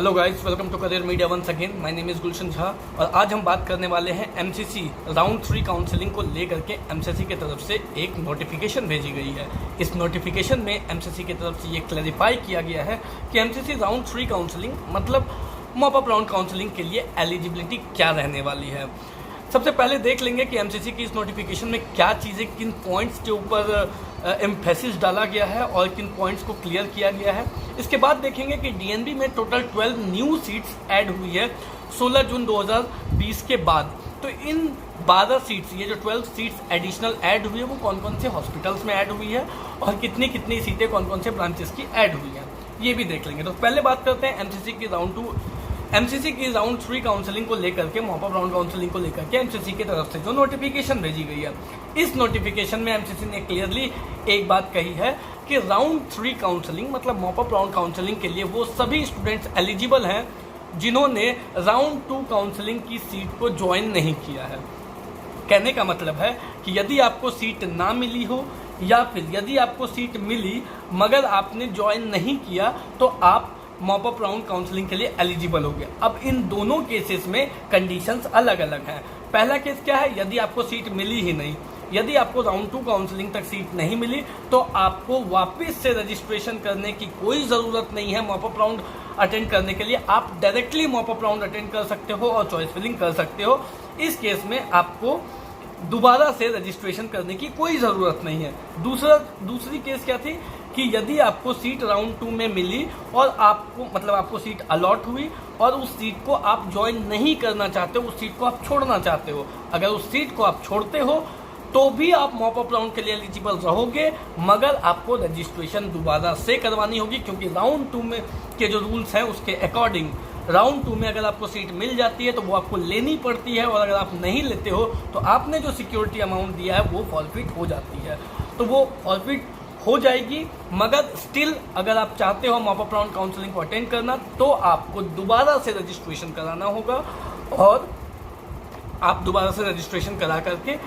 Hello guys, welcome to career media once again. My name is Gulshan Jha और आज हम बात करने वाले हैं एमसीसी राउंड 3 काउंसलिंग को लेकर के एमसीसी की तरफ से एक नोटिफिकेशन भेजी गई है। इस नोटिफिकेशन में एमसीसी की तरफ से ये क्लैरिफाई किया गया है कि एमसीसी राउंड 3 काउंसलिंग मतलब मॉप अप राउंड काउंसलिंग के लिए एलिजिबिलिटी क्या रहने वाली है। सबसे पहले देख लेंगे कि एमसीसी की इस नोटिफिकेशन में क्या चीज़ें, किन पॉइंट्स के ऊपर एम्फेसिस डाला गया है और किन पॉइंट्स को क्लियर किया गया है। इसके बाद देखेंगे कि डीएनबी में टोटल 12 न्यू सीट्स ऐड हुई है 16 जून 2020 के बाद। तो इन 12 सीट्स, ये जो 12 सीट्स एडिशनल ऐड हुई है वो कौन कौन से हॉस्पिटल्स में ऐड हुई है और कितनी कितनी सीटें कौन कौन से ब्रांचेस की ऐड हुई हैं, ये भी देख लेंगे। तो पहले बात करते हैं एमसीसी की राउंड 3 काउंसलिंग को लेकर के, मॉप अप राउंड काउंसलिंग को लेकर के एमसीसी की तरफ से जो नोटिफिकेशन भेजी गई है। इस नोटिफिकेशन में एमसीसी ने क्लियरली एक बात कही है कि राउंड 3 काउंसलिंग मतलब मॉप अप राउंड काउंसलिंग के लिए वो सभी स्टूडेंट्स एलिजिबल हैं जिन्होंने राउंड 2 काउंसलिंग की सीट को ज्वाइन नहीं किया है। कहने का मतलब है कि यदि आपको सीट ना मिली हो या फिर यदि आपको सीट मिली मगर आपने ज्वाइन नहीं किया तो आप मॉप अप राउंड काउंसलिंग के लिए एलिजिबल हो गए। अब इन दोनों केसेस में कंडीशंस अलग अलग हैं। पहला केस क्या है, यदि आपको सीट मिली ही नहीं, यदि आपको राउंड 2 काउंसलिंग तक सीट नहीं मिली तो आपको वापस से रजिस्ट्रेशन करने की कोई ज़रूरत नहीं है मॉप अप राउंड अटेंड करने के लिए। आप directly mop up round attend कर सकते हो और चॉइस फिलिंग कर सकते हो। इस केस में आपको दोबारा से रजिस्ट्रेशन करने की कोई ज़रूरत नहीं है। दूसरी केस क्या थी कि यदि आपको सीट राउंड 2 में मिली और आपको सीट अलॉट हुई और उस सीट को आप ज्वाइन नहीं करना चाहते हो, उस सीट को आप छोड़ना चाहते हो, अगर उस सीट को आप छोड़ते हो तो भी आप मॉप अप राउंड के लिए एलिजिबल रहोगे मगर आपको रजिस्ट्रेशन दोबारा से करवानी होगी, क्योंकि राउंड 2 में के जो रूल्स हैं उसके अकॉर्डिंग राउंड 2 में अगर आपको सीट मिल जाती है तो वो आपको लेनी पड़ती है और अगर आप नहीं लेते हो तो आपने जो सिक्योरिटी अमाउंट दिया है वो फॉरफिट हो जाती है। तो वो फॉरफिट हो जाएगी मगर स्टिल अगर आप चाहते हो मॉप अप राउंड काउंसलिंग को अटेंड करना तो आपको दोबारा से रजिस्ट्रेशन कराना होगा और आप दोबारा से रजिस्ट्रेशन करा करके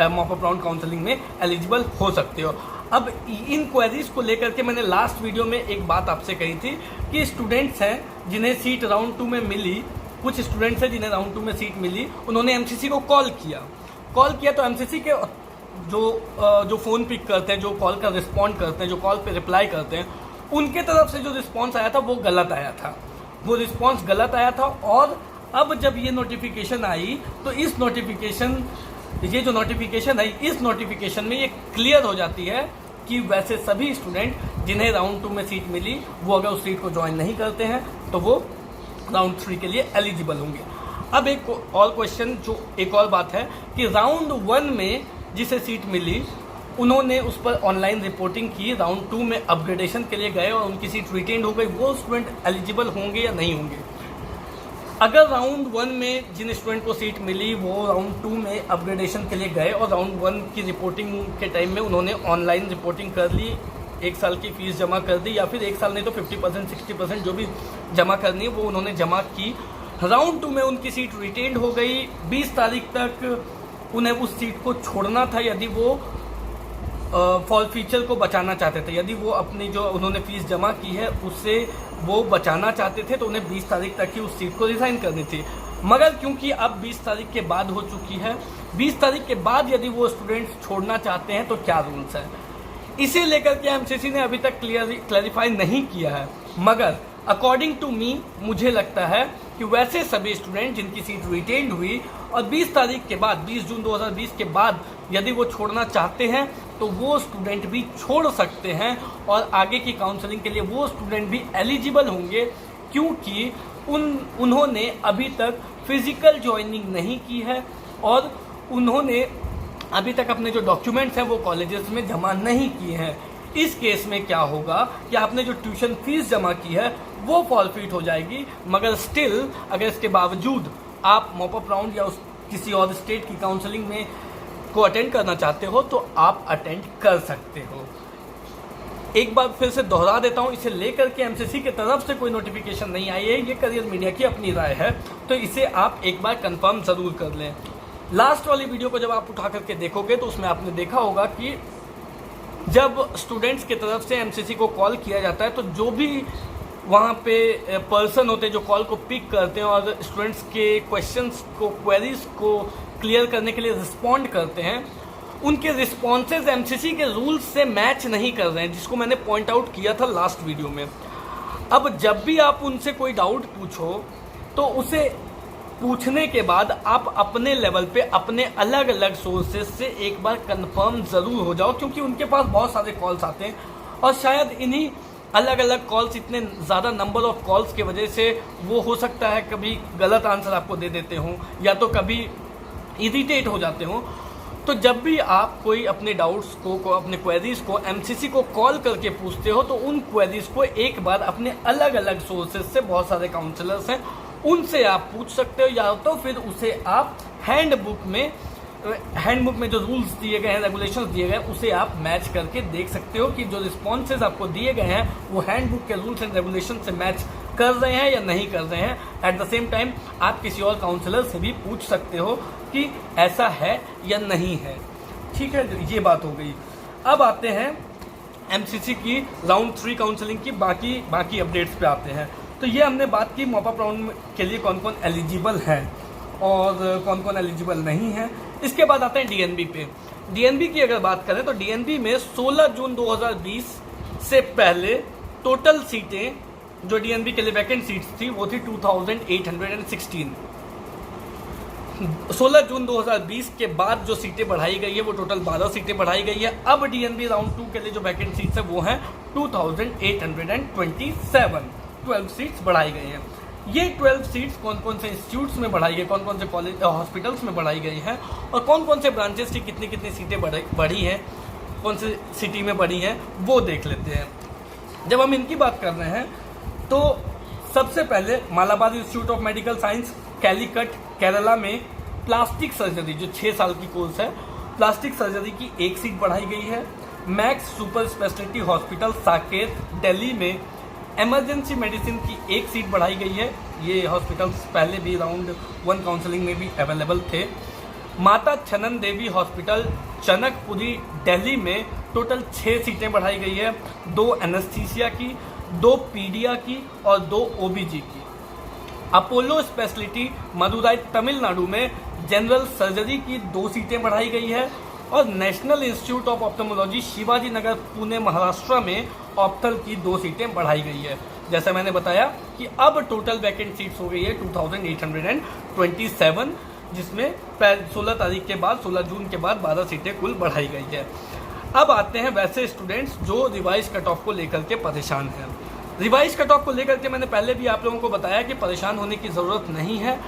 मॉप अप राउंड काउंसलिंग में एलिजिबल हो सकते हो। अब इन क्वेरीज को लेकर के मैंने लास्ट वीडियो में एक बात आपसे कही थी कि स्टूडेंट्स हैं जिन्हें सीट राउंड 2 में मिली, कुछ स्टूडेंट्स हैं जिन्हें राउंड 2 में सीट मिली, उन्होंने एमसीसी को कॉल किया तो एमसीसी के जो फ़ोन पिक करते हैं, जो कॉल का रिस्पॉन्ड करते हैं, जो कॉल पे रिप्लाई करते हैं, उनके तरफ से जो रिस्पॉन्स आया था वो गलत आया था, वो रिस्पॉन्स गलत आया था। और अब जब ये नोटिफिकेशन आई तो ये जो नोटिफिकेशन आई, इस नोटिफिकेशन में ये क्लियर हो जाती है कि वैसे सभी स्टूडेंट जिन्हें राउंड 2 में सीट मिली वो अगर उस सीट को ज्वाइन नहीं करते हैं तो वो राउंड 3 के लिए एलिजिबल होंगे। अब एक और क्वेश्चन, जो एक और बात है कि राउंड 1 में जिसे सीट मिली उन्होंने उस पर ऑनलाइन रिपोर्टिंग की, राउंड 2 में अपग्रेडेशन के लिए गए और उनकी सीट रिटेन्ड हो गई, वो स्टूडेंट एलिजिबल होंगे या नहीं होंगे। अगर राउंड 1 में जिन स्टूडेंट को सीट मिली वो राउंड 2 में अपग्रेडेशन के लिए गए और राउंड 1 की रिपोर्टिंग के टाइम में उन्होंने ऑनलाइन रिपोर्टिंग कर ली, 1 साल की फीस जमा कर दी या फिर 1 साल नहीं तो 50% 60% जो भी जमा करनी है वो उन्होंने जमा की, राउंड 2 में उनकी सीट रिटेन्ड हो गई, 20 तारीख तक उन्हें उस सीट को छोड़ना था यदि वो फॉल फीचर को बचाना चाहते थे, यदि वो अपनी जो उन्होंने फीस जमा की है उससे वो बचाना चाहते थे तो उन्हें 20 तारीख तक ही उस सीट को रिज़ाइन करनी थी। मगर क्योंकि अब 20 तारीख के बाद हो चुकी है, 20 तारीख के बाद यदि वो स्टूडेंट्स छोड़ना चाहते हैं तो क्या रूल्स है, इसे लेकर के एमसीसी ने अभी तक क्लैरिफाई नहीं किया है। मगर अकॉर्डिंग टू मी मुझे लगता है कि वैसे सभी स्टूडेंट जिनकी सीट रिटेन्ड हुई और 20 तारीख के बाद, 20 जून 2020 के बाद यदि वो छोड़ना चाहते हैं तो वो स्टूडेंट भी छोड़ सकते हैं और आगे की काउंसलिंग के लिए वो स्टूडेंट भी एलिजिबल होंगे, क्योंकि उन्होंने अभी तक फिजिकल ज्वाइनिंग नहीं की है और उन्होंने अभी तक अपने जो डॉक्यूमेंट्स हैं वो कॉलेजेस में जमा नहीं किए हैं। इस केस में क्या होगा कि आपने जो ट्यूशन फीस जमा की है वो फॉरफिट हो जाएगी, मगर स्टिल अगर इसके बावजूद आप मॉप अप राउंड या किसी और स्टेट की काउंसलिंग में को अटेंड करना चाहते हो तो आप अटेंड कर सकते हो। एक बार फिर से दोहरा देता हूँ, इसे लेकर के एमसीसी की तरफ से कोई नोटिफिकेशन नहीं आई है, ये करियर मीडिया की अपनी राय है, तो इसे आप एक बार कंफर्म ज़रूर कर लें। लास्ट वाली वीडियो को जब आप उठा करके देखोगे तो उसमें आपने देखा होगा कि जब स्टूडेंट्स की तरफ से एमसीसी को कॉल किया जाता है तो जो भी वहाँ पे पर्सन होते हैं जो कॉल को पिक करते हैं और स्टूडेंट्स के क्वेश्चंस को, क्वेरीज को क्लियर करने के लिए रिस्पॉन्ड करते हैं, उनके रिस्पॉन्सेज एमसीसी के रूल्स से मैच नहीं कर रहे हैं, जिसको मैंने पॉइंट आउट किया था लास्ट वीडियो में। अब जब भी आप उनसे कोई डाउट पूछो तो उसे पूछने के बाद आप अपने लेवल पे अपने अलग अलग सोर्सेज से एक बार कंफर्म ज़रूर हो जाओ, क्योंकि उनके पास बहुत सारे कॉल्स आते हैं और शायद इन्हीं अलग अलग कॉल्स, इतने ज़्यादा नंबर ऑफ कॉल्स की वजह से वो हो सकता है कभी गलत आंसर आपको दे देते हों या तो कभी इरिटेट हो जाते हों। तो जब भी आप कोई अपने डाउट्स को अपने क्वेरीज को एमसीसी को कॉल करके पूछते हो तो उन क्वेरीज को एक बार अपने अलग अलग सोर्सेज से, बहुत सारे काउंसलर्स हैं उनसे आप पूछ सकते हो, या तो फिर उसे आप हैंडबुक में जो रूल्स दिए गए हैं, रेगुलेशंस दिए गए हैं, उसे आप मैच करके देख सकते हो कि जो रिस्पॉन्सेज आपको दिए गए हैं वो हैंडबुक के रूल्स एंड रेगुलेशन से मैच कर रहे हैं या नहीं कर रहे हैं। एट द सेम टाइम आप किसी और काउंसलर से भी पूछ सकते हो कि ऐसा है या नहीं है। ठीक है, ये बात हो गई। अब आते हैं एमसीसी की राउंड 3 काउंसलिंग की बाकी अपडेट्स पे आते हैं। तो ये हमने बात की मॉपअप राउंड के लिए कौन कौन एलिजिबल है और कौन कौन एलिजिबल नहीं है। इसके बाद आते हैं डीएनबी पे। डीएनबी की अगर बात करें तो डीएनबी में 16 जून 2020 से पहले टोटल सीटें जो डीएनबी के लिए वैकेंट सीट्स थी वो थी 2816। 16 जून 2020 के बाद जो सीटें बढ़ाई गई है वो टोटल 12 सीटें बढ़ाई गई है। अब डीएनबी राउंड 2 के लिए जो वैकेंट सीट्स है वो हैं 2827, 12 सीट्स बढ़ाई गई हैं। ये 12 सीट्स कौन कौन से इंस्टीट्यूट्स में बढ़ाई गई, कौन कौन से कॉलेज हॉस्पिटल्स में बढ़ाई गई हैं और कौन कौन से ब्रांचेस की कितनी कितनी सीटें बढ़ी हैं, कौन सी सिटी में बढ़ी हैं, वो देख लेते हैं। जब हम इनकी बात कर रहे हैं तो सबसे पहले Malabar institute of medical science Calicut Kerala में प्लास्टिक सर्जरी जो 6 साल की कोर्स है, प्लास्टिक सर्जरी की 1 सीट बढ़ाई गई है। Max super speciality hospital Saket Delhi में इमरजेंसी मेडिसिन की 1 सीट बढ़ाई गई है। ये हॉस्पिटल्स पहले भी राउंड 1 काउंसलिंग में भी अवेलेबल थे। माता छनन देवी हॉस्पिटल चनकपुरी दिल्ली में टोटल 6 सीटें बढ़ाई गई है, 2 एनेस्थीसिया की, 2 पीडिया की और 2 ओबीजी की। अपोलो स्पेशलिटी मदुराई तमिलनाडु में जनरल सर्जरी की 2 सीटें बढ़ाई गई है और national institute of ऑप्थेमोलॉजी Shivaji Nagar Pune Maharashtra में ऑप्थल की 2 सीटें बढ़ाई गई है। जैसा मैंने बताया कि अब टोटल वैकेंट सीट्स हो गई है 2827, जिसमें 16 तारीख के बाद 16 जून के बाद 12 सीटें कुल बढ़ाई गई है। अब आते हैं वैसे स्टूडेंट्स जो रिवाइज कट ऑफ को लेकर के परेशान हैं। रिवाइज कट ऑफ को लेकर के मैंने पहले भी आप लोगों को बताया कि परेशान होने की ज़रूरत नहीं है।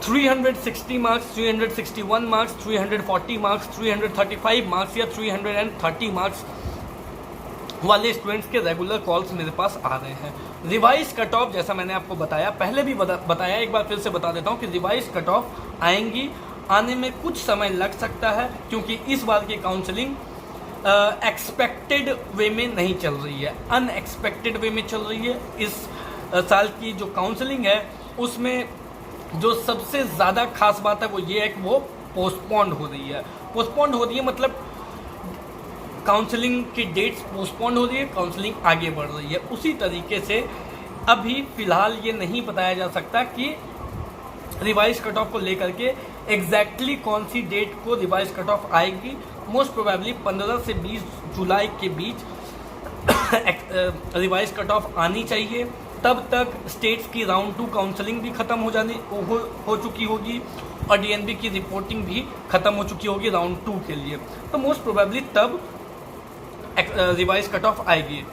360 मार्क्स, 361 मार्क्स, 340 मार्क्स, 335 मार्क्स या 330 मार्क्स वाले स्टूडेंट्स के रेगुलर कॉल्स मेरे पास आ रहे हैं। रिवाइज कट ऑफ जैसा मैंने आपको बताया, पहले भी बताया, एक बार फिर से बता देता हूँ कि रिवाइज कट ऑफ आएंगी, आने में कुछ समय लग सकता है क्योंकि इस बार की काउंसलिंग एक्सपेक्टेड वे में नहीं चल रही है, अनएक्सपेक्टेड वे में चल रही है। इस साल की जो काउंसलिंग है उसमें जो सबसे ज़्यादा खास बात है वो ये है कि वो पोस्टपोन्ड हो रही है। पोस्टपोन्ड हो रही है मतलब काउंसलिंग की डेट्स पोस्टपोन्ड हो रही है, काउंसलिंग आगे बढ़ रही है। उसी तरीके से अभी फ़िलहाल ये नहीं बताया जा सकता कि रिवाइज कट ऑफ को लेकर के एग्जैक्टली कौन सी डेट को रिवाइज कट ऑफ आएगी। मोस्ट प्रोबेबली 15 से 20 जुलाई के बीच रिवाइज कट ऑफ आनी चाहिए। तब तक स्टेट्स की राउंड 2 काउंसलिंग भी खत्म हो चुकी होगी और डीएनबी की रिपोर्टिंग भी खत्म हो चुकी होगी राउंड 2 के लिए। तो मोस्ट प्रोबेबली तब रिवाइज कट ऑफ आएगी।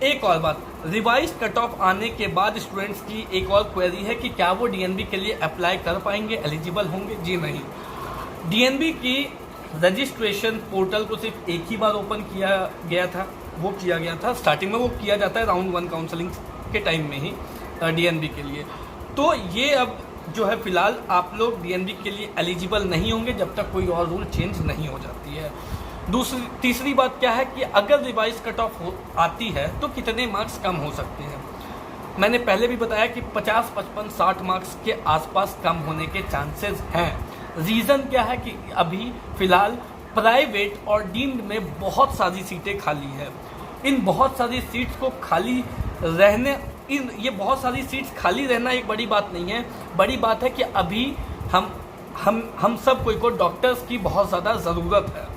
एक और बात, रिवाइज कट ऑफ आने के बाद स्टूडेंट्स की एक और क्वेरी है कि क्या वो डीएनबी के लिए अप्लाई कर पाएंगे, एलिजिबल होंगे? जी नहीं। डीएनबी की रजिस्ट्रेशन पोर्टल को सिर्फ एक ही बार ओपन किया गया था, वो किया गया था स्टार्टिंग में, वो किया जाता है राउंड 1 काउंसलिंग के टाइम में ही डीएनबी के लिए। तो ये अब जो है फिलहाल आप लोग डीएनबी के लिए एलिजिबल नहीं होंगे जब तक कोई और रूल चेंज नहीं हो जाती है। तीसरी बात क्या है कि अगर रिवाइज कट ऑफ आती है तो कितने मार्क्स कम हो सकते हैं। मैंने पहले भी बताया कि 50, 55, 60 मार्क्स के आसपास कम होने के चांसेस हैं। रीज़न क्या है कि अभी फ़िलहाल प्राइवेट और डीम्ड में बहुत सारी सीटें खाली है। इन बहुत सारी सीट्स को खाली रहने ये बहुत सारी सीट्स खाली रहना एक बड़ी बात नहीं है। बड़ी बात है कि अभी हम सब को डॉक्टर्स की बहुत ज़्यादा ज़रूरत है।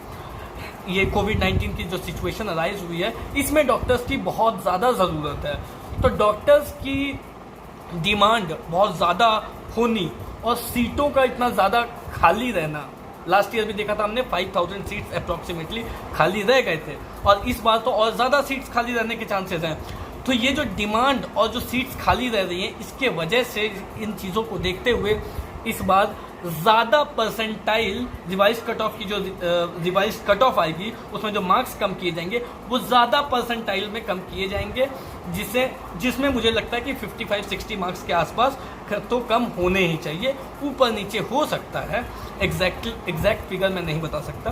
ये कोविड-19 की जो सिचुएशन अराइज हुई है, इसमें डॉक्टर्स की बहुत ज़्यादा ज़रूरत है। तो डॉक्टर्स की डिमांड बहुत ज़्यादा होनी और सीटों का इतना ज़्यादा खाली रहना, लास्ट ईयर भी देखा था हमने 5000 सीट्स अप्रॉक्सीमेटली खाली रह गए थे, और इस बार तो और ज़्यादा सीट्स खाली रहने के चांसेस हैं। तो ये जो डिमांड और जो सीट्स खाली रह रही हैं, इसके वजह से इन चीज़ों को देखते हुए इस बार ज़्यादा परसेंटाइल रिवाइज कट ऑफ की जो रिवाइज कट ऑफ आएगी, उसमें जो मार्क्स कम किए जाएंगे वो ज़्यादा परसेंटाइल में कम किए जाएंगे, जिसमें मुझे लगता है कि 55-60 मार्क्स के आसपास तो कम होने ही चाहिए। ऊपर नीचे हो सकता है, एग्जैक्ट फिगर मैं नहीं बता सकता,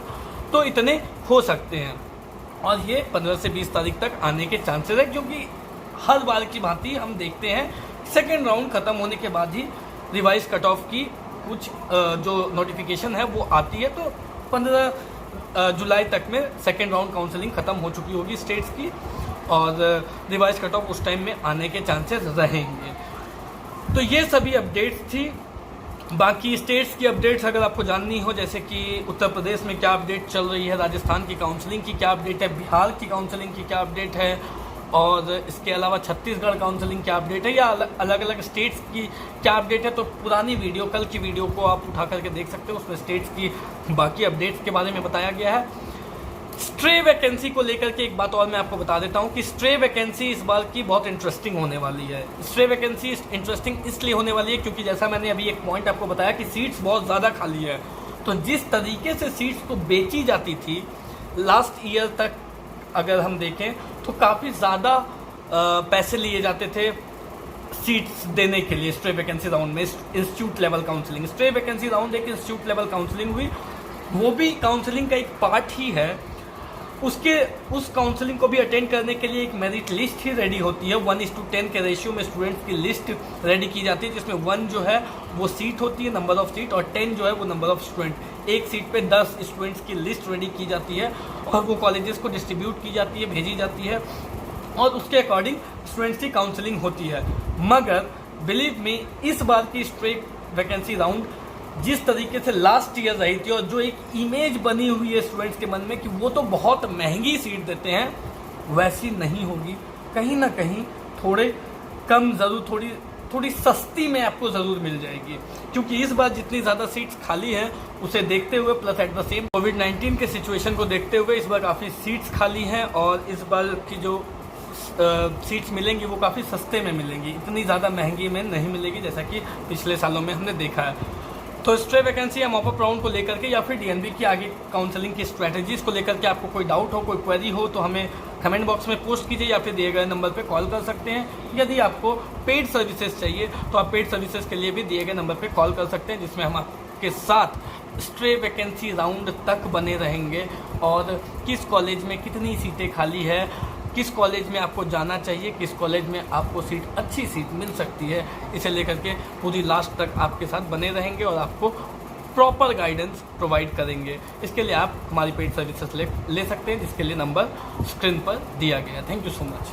तो इतने हो सकते हैं। और ये 15 से 20 तारीख तक आने के चांसेस है, क्योंकि हर बार की भांति हम देखते हैं सेकेंड राउंड ख़त्म होने के बाद ही रिवाइज कट ऑफ की कुछ जो नोटिफिकेशन है वो आती है। तो 15 जुलाई तक में सेकेंड राउंड काउंसलिंग ख़त्म हो चुकी होगी स्टेट्स की, और रिवाइज कट ऑफ उस टाइम में आने के चांसेस रहेंगे। तो ये सभी अपडेट्स थी। बाकी स्टेट्स की अपडेट्स अगर आपको जाननी हो, जैसे कि उत्तर प्रदेश में क्या अपडेट चल रही है, राजस्थान की काउंसलिंग की क्या अपडेट है, बिहार की काउंसलिंग की क्या अपडेट है, और इसके अलावा छत्तीसगढ़ काउंसलिंग क्या अपडेट है, या अलग अलग स्टेट्स की क्या अपडेट है, तो पुरानी वीडियो, कल की वीडियो को आप उठा करके देख सकते हो। उसमें स्टेट्स की बाकी अपडेट्स के बारे में बताया गया है। स्ट्रे वैकेंसी को लेकर के एक बात और मैं आपको बता देता हूं कि स्ट्रे वैकेंसी इस बार की बहुत इंटरेस्टिंग होने वाली है। स्ट्रे वैकेंसी इंटरेस्टिंग इसलिए होने वाली है क्योंकि जैसा मैंने अभी एक पॉइंट आपको बताया कि सीट्स बहुत ज़्यादा खाली है। तो जिस तरीके से सीट्स को बेची जाती थी लास्ट ईयर तक, अगर हम देखें तो काफ़ी ज़्यादा पैसे लिए जाते थे सीट्स देने के लिए स्ट्रे वैकेंसी राउंड में। Institute level counselling, stray vacancy round एक इंस्टीट्यूट लेवल काउंसलिंग हुई, वो भी काउंसलिंग का एक पार्ट ही है। उस काउंसलिंग को भी अटेंड करने के लिए एक मेरिट लिस्ट ही रेडी होती है। 1:10 के रेशियो में स्टूडेंट्स की लिस्ट रेडी की जाती है, जिसमें 1 जो है वो सीट होती है, नंबर ऑफ सीट, और 10 जो है वो नंबर ऑफ स्टूडेंट। एक सीट पे 10 स्टूडेंट्स की लिस्ट रेडी की जाती है और वो कॉलेजेस को डिस्ट्रीब्यूट की जाती है, भेजी जाती है, और उसके अकॉर्डिंग स्टूडेंट्स की काउंसलिंग होती है। मगर बिलीव मी, इस बार की स्ट्रे वैकेंसी राउंड जिस तरीके से लास्ट ईयर रही थी, और जो एक इमेज बनी हुई है स्टूडेंट्स के मन में कि वो तो बहुत महंगी सीट देते हैं, वैसी नहीं होगी। कहीं ना कहीं थोड़े कम ज़रूर, थोड़ी सस्ती में आपको ज़रूर मिल जाएगी, क्योंकि इस बार जितनी ज़्यादा सीट्स खाली हैं उसे देखते हुए, प्लस एट द सेम कोविड-19 के सिचुएशन को देखते हुए इस बार काफ़ी सीट्स खाली हैं, और इस बार की जो सीट्स मिलेंगी वो काफ़ी सस्ते में मिलेंगी, इतनी ज़्यादा महंगी में नहीं मिलेगी जैसा कि पिछले सालों में हमने देखा है। तो स्ट्रे वैकेंसी या मॉपअप राउंड को लेकर के या फिर डीएनबी की आगे काउंसलिंग की स्ट्रैटेजीज को लेकर के आपको कोई डाउट हो, कोई क्वेरी हो, तो हमें कमेंट बॉक्स में पोस्ट कीजिए या फिर दिए गए नंबर पे कॉल कर सकते हैं। यदि आपको पेड सर्विसेज चाहिए तो आप पेड सर्विसेज के लिए भी दिए गए नंबर पे कॉल कर सकते हैं, जिसमें हम आपके साथ स्ट्रे वैकेंसी राउंड तक बने रहेंगे, और किस कॉलेज में कितनी सीटें खाली है, किस कॉलेज में आपको जाना चाहिए, किस कॉलेज में आपको अच्छी सीट मिल सकती है, इसे लेकर के पूरी लास्ट तक आपके साथ बने रहेंगे और आपको प्रॉपर गाइडेंस प्रोवाइड करेंगे। इसके लिए आप हमारी पेड सर्विसेज ले सकते हैं, जिसके लिए नंबर स्क्रीन पर दिया गया है। Thank you so much.